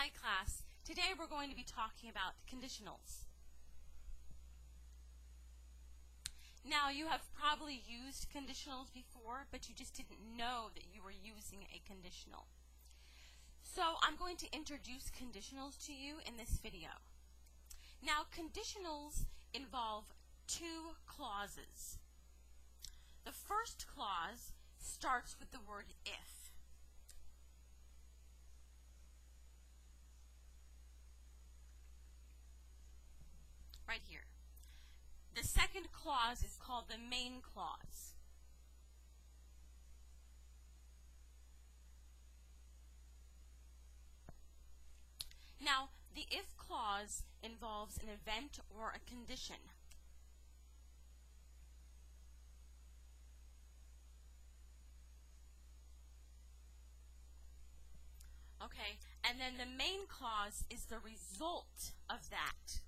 Hi class, today we're going to be talking about conditionals. Now you have probably used conditionals before, but you just didn't know that you were using a conditional. So I'm going to introduce conditionals to you in this video. Now conditionals involve two clauses. The first clause starts with the word if. Right here. The second clause is called the main clause. Now, the if clause involves an event or a condition. Okay, and then the main clause is the result of that.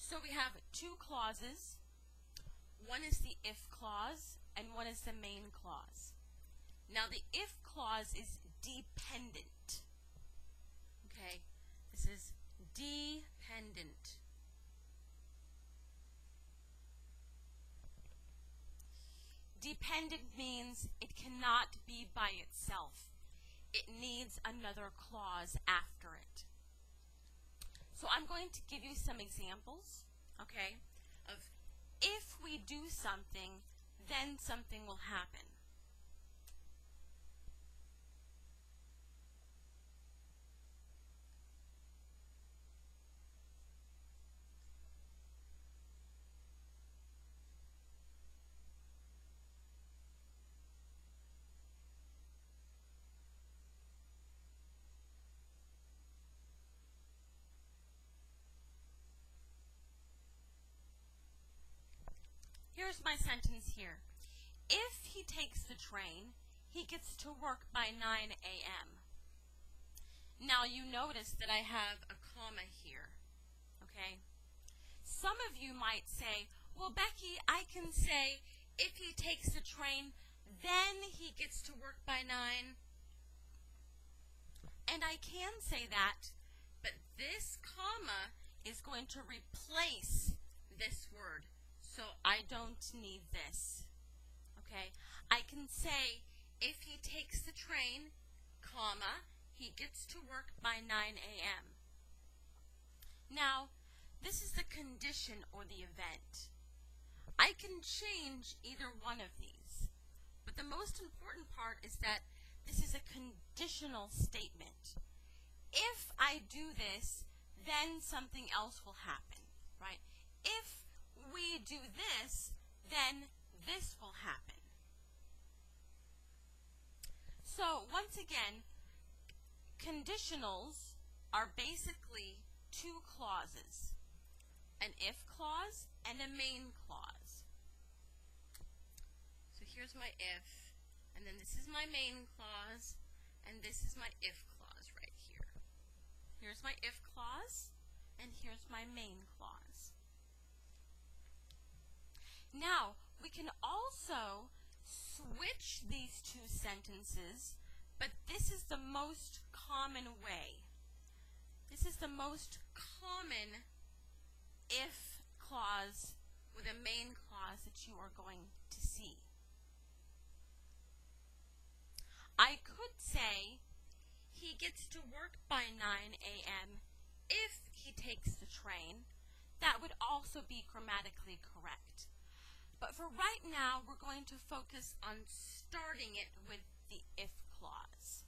So we have two clauses. One is the if clause and one is the main clause. Now the if clause is dependent. Okay, this is dependent. Dependent means it cannot be by itself. It needs another clause after it. So I'm going to give you some examples, okay, of if we do something, then something will happen. Here's my sentence here. If he takes the train, he gets to work by 9 a.m. Now you notice that I have a comma here, okay? Some of you might say, well, Becky, I can say if he takes the train, then he gets to work by 9. And I can say that, but this comma is going to replace this word. So I don't need this, okay? I can say if he takes the train, comma, he gets to work by 9 a.m. Now, this is the condition or the event. I can change either one of these, but the most important part is that this is a conditional statement. If I do this, then something else will happen, right? If we do this, then this will happen. So once again, conditionals are basically two clauses, an if clause and a main clause. So here's my if, and then this is my main clause, and this is my if clause right here. Here's my if clause, and here's my main clause. Now, we can also switch these two sentences, but this is the most common way. This is the most common if clause with a main clause that you are going to see. I could say he gets to work by 9 a.m. if he takes the train. That would also be grammatically correct. But for right now, we're going to focus on starting it with the if clause.